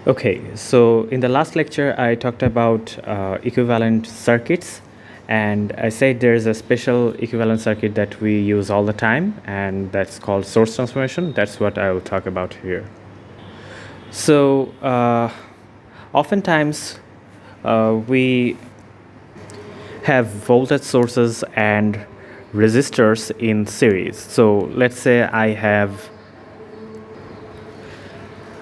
Okay, so in the last lecture, I talked about equivalent circuits, and I said there's a special equivalent circuit that we use all the time, and that's called source transformation. That's what I will talk about here. So, oftentimes we have voltage sources and resistors in series. So, let's say I have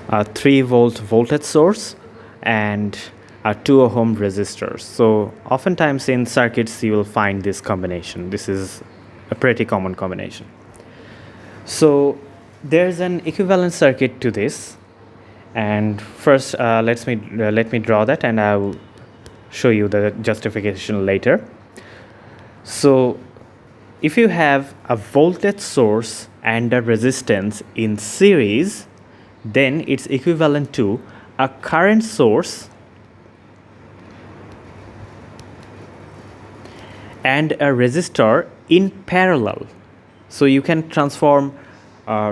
a 3-volt voltage source and a 2 ohm resistor. So oftentimes in circuits you will find this combination. This is a pretty common combination. So there's an equivalent circuit to this, and first let me draw that, and I will show you the justification later. So if you have a voltage source and a resistance in series, then it's equivalent to a current source and a resistor in parallel. So you can transform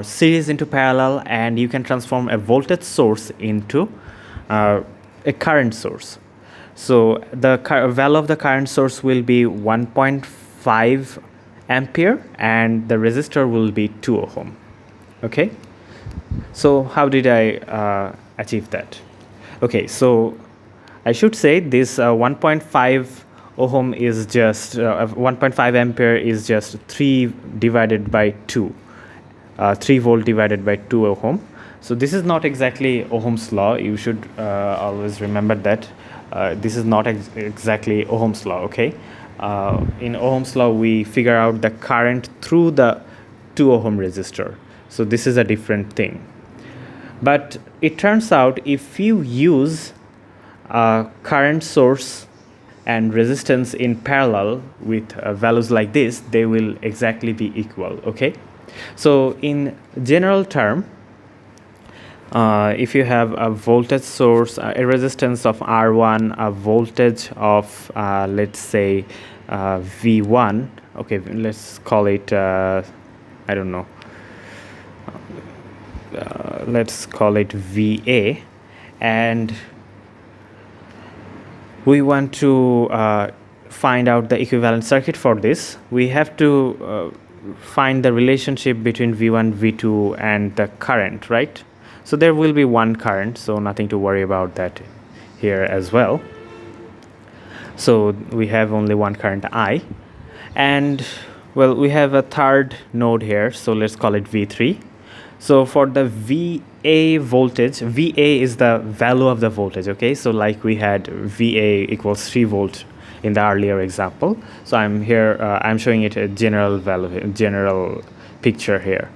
series into parallel, and you can transform a voltage source into a current source. So the value of the current source will be 1.5 ampere and the resistor will be 2 ohm. Okay. So how did I achieve that? Okay, so I should say this 1.5 ohm is just 1.5 ampere is just 3 divided by 2, 3 volt divided by 2 ohm. So this is not exactly Ohm's law. You should always remember that this is not exactly Ohm's law. Okay, in Ohm's law we figure out the current through the 2 ohm resistor. So this is a different thing. But it turns out if you use a current source and resistance in parallel with values like this, they will exactly be equal. Okay, so in general term, if you have a voltage source, a resistance of R1, a voltage of let's say V1, okay, let's call it I don't know, let's call it VA, and we want to find out the equivalent circuit for this. We have to find the relationship between V1, V2 and the current, right? So there will be one current, so nothing to worry about that here as well. So we have only one current I, and well, we have a third node here, so let's call it V3. So for the VA voltage, VA is the value of the voltage. Okay, so like we had VA equals 3 volt in the earlier example. So I'm here, I'm showing it a general value, general picture here.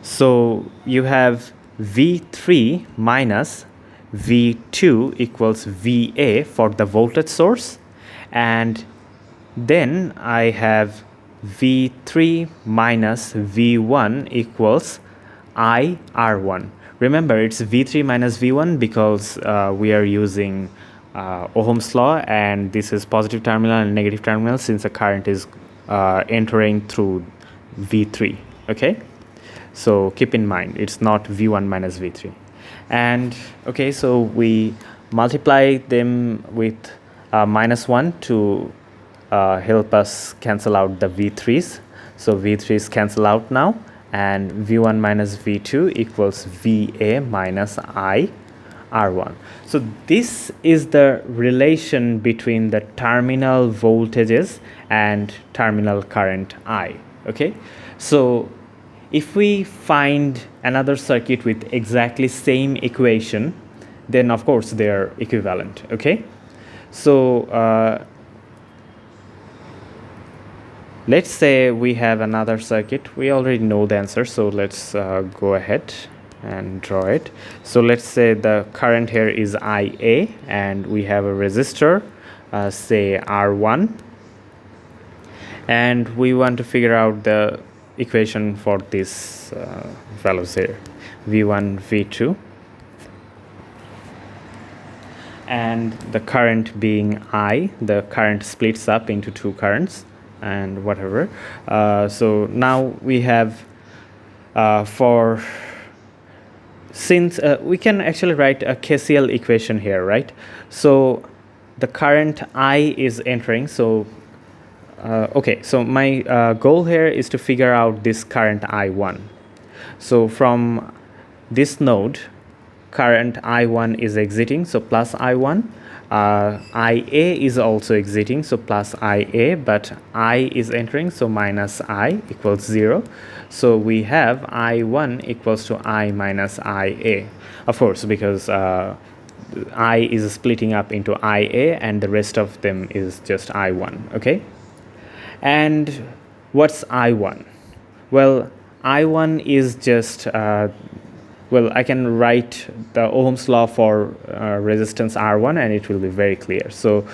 So you have V3 minus V2 equals VA for the voltage source, and then I have V3 minus V1 equals IR1. Remember, it's V3 minus V1 because we are using Ohm's law, and this is positive terminal and negative terminal since the current is entering through V3. Okay, so keep in mind it's not V1 minus V3. And okay, so we multiply them with -1 to help us cancel out the V3s. So V3s cancel out now, and V1 minus V2 equals VA minus IR1. So this is the relation between the terminal voltages and terminal current I. Okay, so if we find another circuit with exactly same equation, then of course they are equivalent. Okay, so let's say we have another circuit. We already know the answer, so let's go ahead and draw it. So let's say the current here is IA, and we have a resistor, say R1, and we want to figure out the equation for these values here, V1, V2, and the current being I. The current splits up into two currents and whatever. So now we have for since we can actually write a KCL equation here, right? So the current I is entering. So okay, so my goal here is to figure out this current I1. So from this node, current I1 is exiting, so plus I1. IA is also exiting, so plus IA, but I is entering, so minus I equals 0. So we have I1 equals to I minus IA, of course, because I is splitting up into IA and the rest of them is just I1, okay? And what's I1? Well, I1 is just well, I can write the Ohm's law for resistance R1 and it will be very clear. So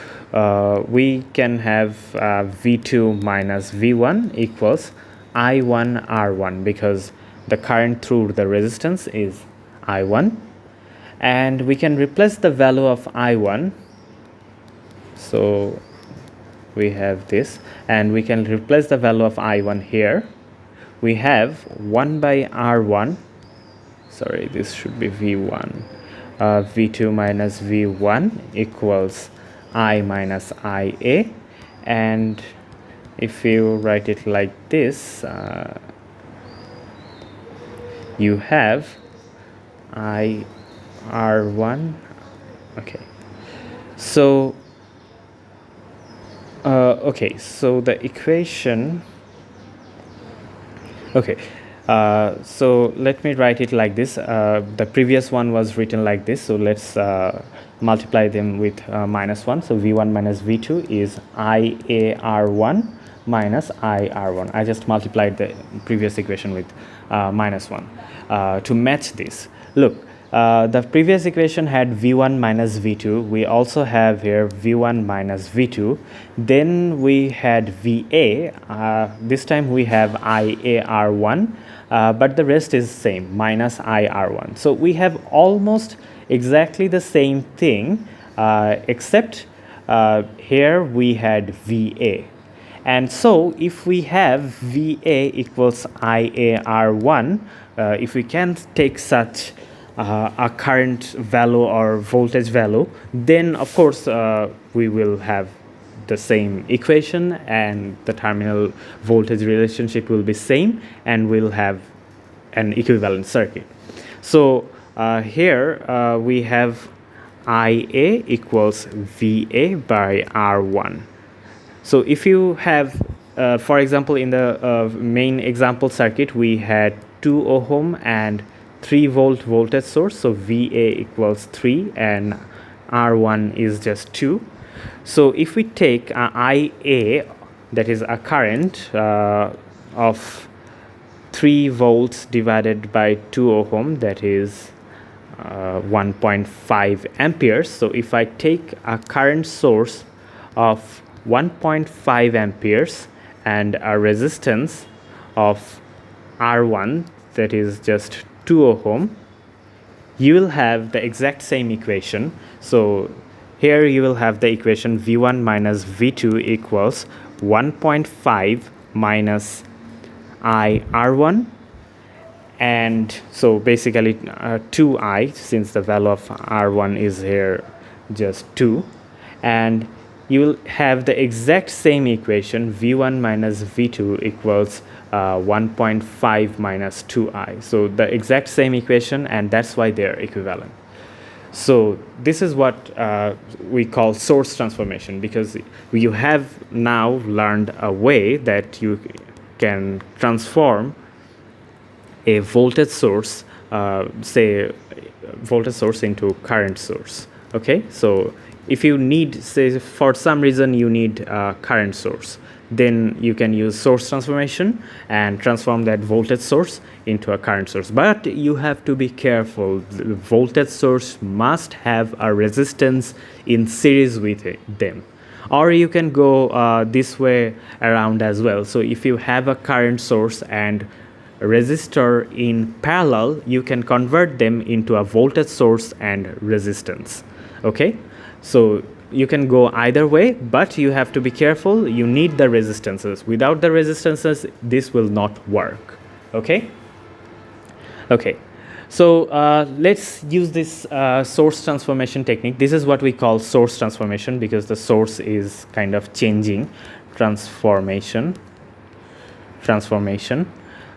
we can have V2 minus V1 equals I1 R1 because the current through the resistance is I1. And we can replace the value of I1. So we have this, and we can replace the value of I1 here. We have 1 by R1. Sorry, this should be V1. V2 minus V1 equals I minus IA. And if you write it like this, you have I R1. Okay. So, okay, so the equation. Okay. So let me write it like this. The previous one was written like this. So let's multiply them with minus 1. So V1 minus V2 is IAR1 minus IR1. I just multiplied the previous equation with minus 1 to match this. Look, the previous equation had V1 minus V2. We also have here V1 minus V2. Then we had VA. This time we have IAR1. But the rest is same, minus IR1. So we have almost exactly the same thing, except here we had VA. And so if we have VA equals IAR1, if we can take such a current value or voltage value, then of course we will have the same equation and the terminal voltage relationship will be same and we'll have an equivalent circuit. So here we have IA equals VA by R1. So if you have, for example, in the main example circuit, we had 2 ohm and 3 volt voltage source. So VA equals 3 and R1 is just 2. So if we take IA, that is a current of 3 volts divided by 2 ohm, that is 1.5 amperes. So if I take a current source of 1.5 amperes and a resistance of R1, that is just 2 ohm, you will have the exact same equation. So here you will have the equation V1 minus V2 equals 1.5 minus IR1, and so basically 2I, since the value of R1 is here just 2, and you will have the exact same equation V1 minus V2 equals 1.5 minus 2I. So the exact same equation, and that's why they're equivalent. So this is what we call source transformation, because you have now learned a way that you can transform a voltage source, say voltage source into current source. Okay, so if you need, say for some reason you need a current source, then you can use source transformation and transform that voltage source into a current source. But you have to be careful. The voltage source must have a resistance in series with them. Or you can go this way around as well. So if you have a current source and a resistor in parallel, you can convert them into a voltage source and resistance. Okay, so you can go either way, but you have to be careful. You need the resistances. Without the resistances, this will not work. Okay. So let's use this source transformation technique. This is what we call source transformation because the source is kind of changing. Transformation.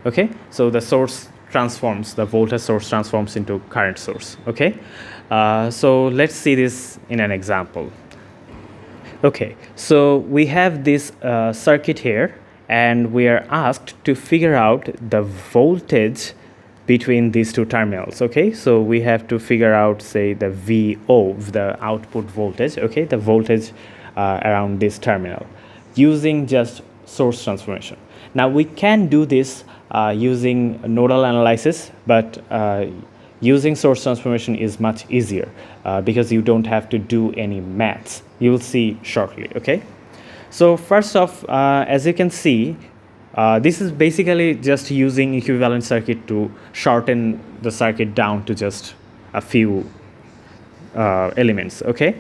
Okay, so the source transforms, the voltage source transforms into current source. Okay, so let's see this in an example. Okay, so we have this circuit here, and we are asked to figure out the voltage between these two terminals. Okay, so we have to figure out, say, the VO, the output voltage, okay, the voltage around this terminal using just source transformation. Now we can do this using nodal analysis, but using source transformation is much easier because you don't have to do any maths. You will see shortly. Okay, so first off, as you can see, this is basically just using equivalent circuit to shorten the circuit down to just a few elements. Okay,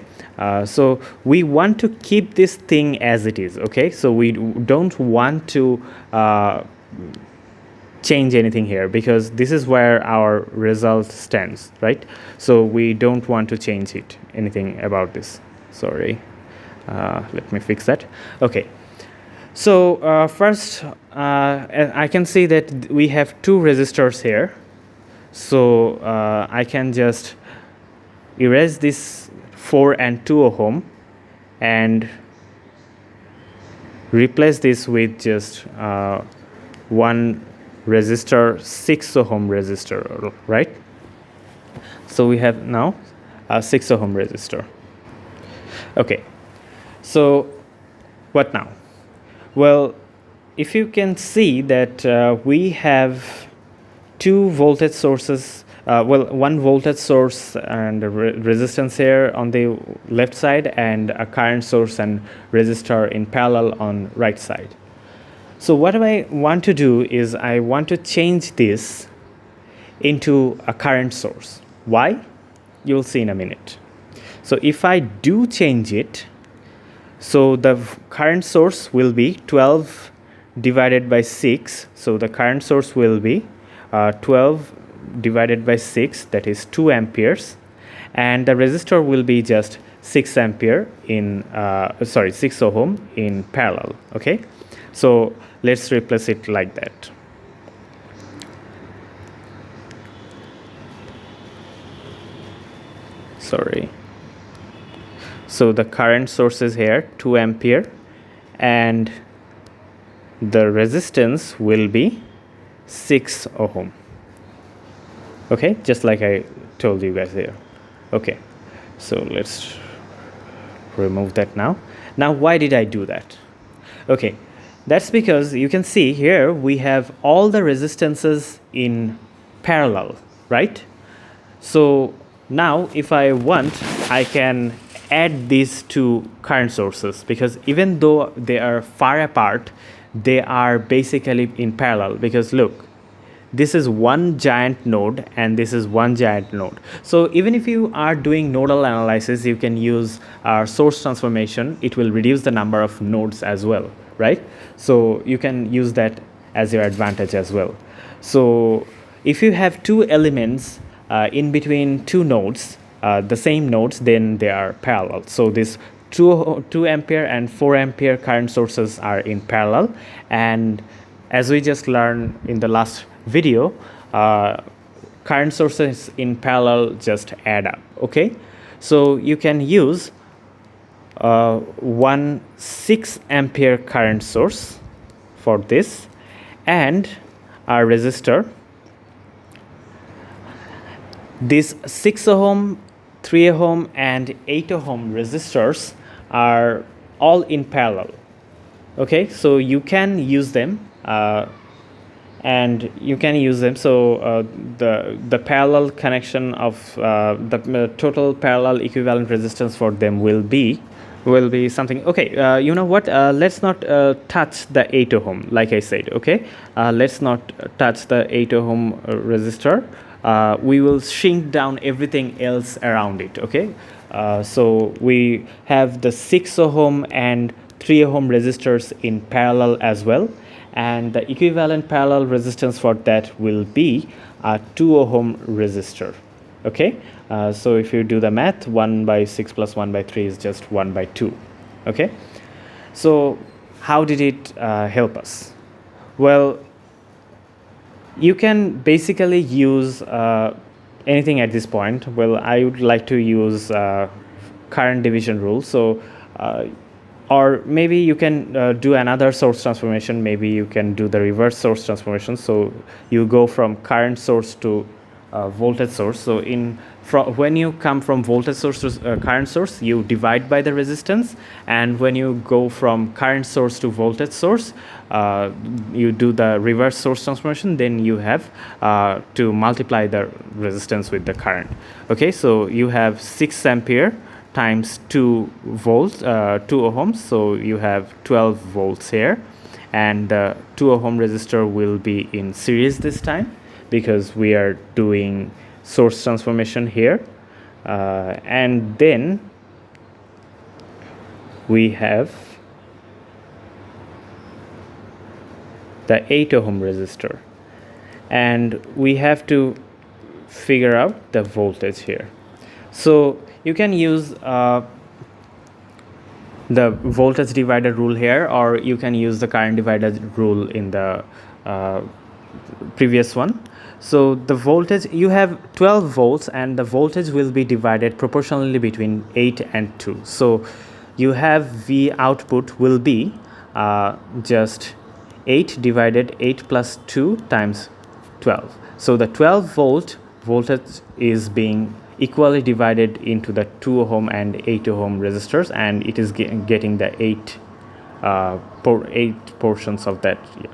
so we want to keep this thing as it is. Okay, so we don't want to change anything here because this is where our result stands, right? So we don't want to change anything about this. Sorry, let me fix that. Okay, so first I can see that we have two resistors here, so I can just erase this 4 and 2 ohm and replace this with just one resistor, 6 ohm resistor, right? So we have now a 6 ohm resistor. Okay, so what now? Well, if you can see that we have two voltage sources, one voltage source and a resistance here on the left side, and a current source and resistor in parallel on right side. So what I want to do is I want to change this into a current source. Why? You'll see in a minute. So if I do change it, so the current source will be 12 divided by 6. So the current source will be 12 divided by 6, that is 2 amperes, and the resistor will be just 6 ampere in 6 ohm in parallel. Okay, so let's replace it like that. Sorry. So the current source is here 2 ampere and the resistance will be 6 ohm. Okay, just like I told you guys here. Okay, so let's remove that now. Now why did I do that? Okay, that's because you can see here we have all the resistances in parallel, right? So now if I want, I can add these two current sources, because even though they are far apart, they are basically in parallel, because look, this is one giant node and this is one giant node. So even if you are doing nodal analysis, you can use our source transformation. It will reduce the number of nodes as well, right? So you can use that as your advantage as well. So if you have two elements in between two nodes, the same nodes, then they are parallel. So this 2 ampere and 4 ampere current sources are in parallel, and as we just learned in the last video, current sources in parallel just add up. Okay, so you can use one 6 ampere current source for this, and our resistor, this 6 ohm, 3 ohm and 8 ohm resistors are all in parallel. Okay, so you can use them and you can use them. So the parallel connection of the total parallel equivalent resistance for them will be something. Okay, you know what, let's not touch the 8 ohm, like I said. Okay, let's not touch the 8 ohm resistor. We will shrink down everything else around it. Okay, so we have the 6 ohm and 3 ohm resistors in parallel as well, and the equivalent parallel resistance for that will be a 2 ohm resistor. Okay, so if you do the math, 1 by 6 plus 1 by 3 is just 1 by 2. Okay, so how did it help us? Well, you can basically use anything at this point. Well, I would like to use current division rule. So or maybe you can do another source transformation. Maybe you can do the reverse source transformation. So you go from current source to voltage source. So when you come from voltage source to current source, you divide by the resistance, and when you go from current source to voltage source, you do the reverse source transformation. Then you have to multiply the resistance with the current. Okay, so you have 6 ampere times 2 volts, 2 ohms, so you have 12 volts here, and the 2 ohm resistor will be in series this time because we are doing source transformation here, and then we have the 8 ohm resistor, and we have to figure out the voltage here. So you can use the voltage divider rule here, or you can use the current divider rule in the previous one. So the voltage, you have 12 volts, and the voltage will be divided proportionally between 8 and 2. So you have V output will be just 8 divided 8 plus 2 times 12. So the 12 volt voltage is being equally divided into the 2 ohm and 8 ohm resistors, and it is getting the 8 portions of that. Yeah.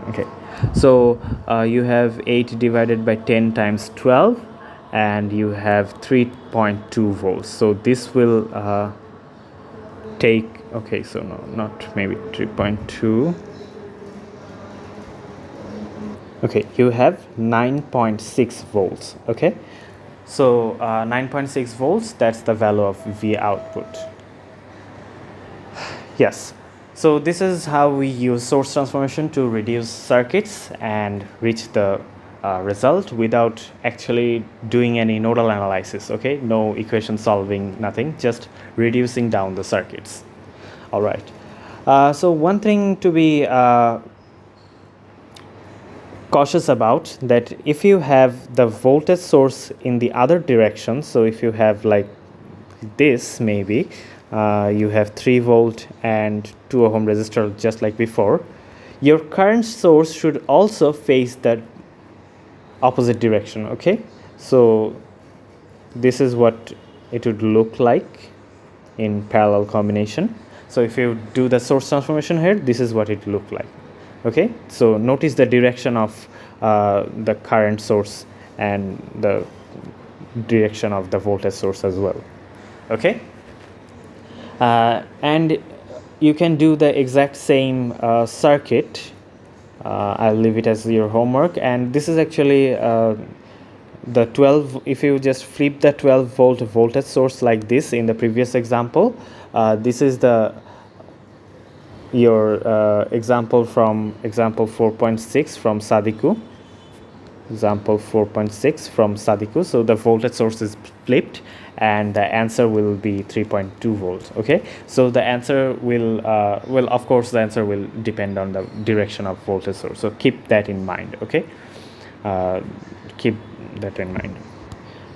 Okay, so you have 8 divided by 10 times 12, and you have 3.2 volts. So this will take, okay, so no, not maybe 3.2. Okay, you have 9.6 volts. Okay, so 9.6 volts, that's the value of V output. Yes, so this is how we use source transformation to reduce circuits and reach the result without actually doing any nodal analysis. Okay, no equation solving, nothing, just reducing down the circuits. All right, so one thing to be cautious about, that if you have the voltage source in the other direction, so if you have like this, maybe you have 3 volt and 2 ohm resistor just like before, your current source should also face the opposite direction. Okay, so this is what it would look like in parallel combination. So if you do the source transformation here, this is what it looked like. Okay, so notice the direction of the current source and the direction of the voltage source as well. Okay, and you can do the exact same circuit. I'll leave it as your homework, and this is actually the 12. If you just flip the 12 volt voltage source like this in the previous example, this is your example from example 4.6 from Sadiku. Example 4.6 from Sadiku. So the voltage source is flipped, and the answer will be 3.2 volts. Okay, so the answer will well, of course the answer will depend on the direction of voltage source, so keep that in mind. Okay, keep that in mind.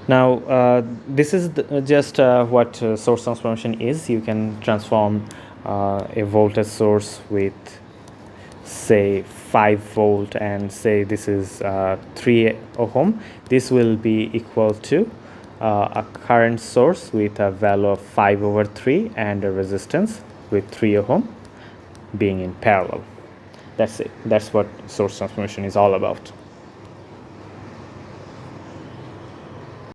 Now this is just what source transformation is. You can transform a voltage source with, say, 5 volt, and say this is 3 ohm. This will be equal to a current source with a value of 5/3 and a resistance with 3 ohm being in parallel. That's it. That's what source transformation is all about.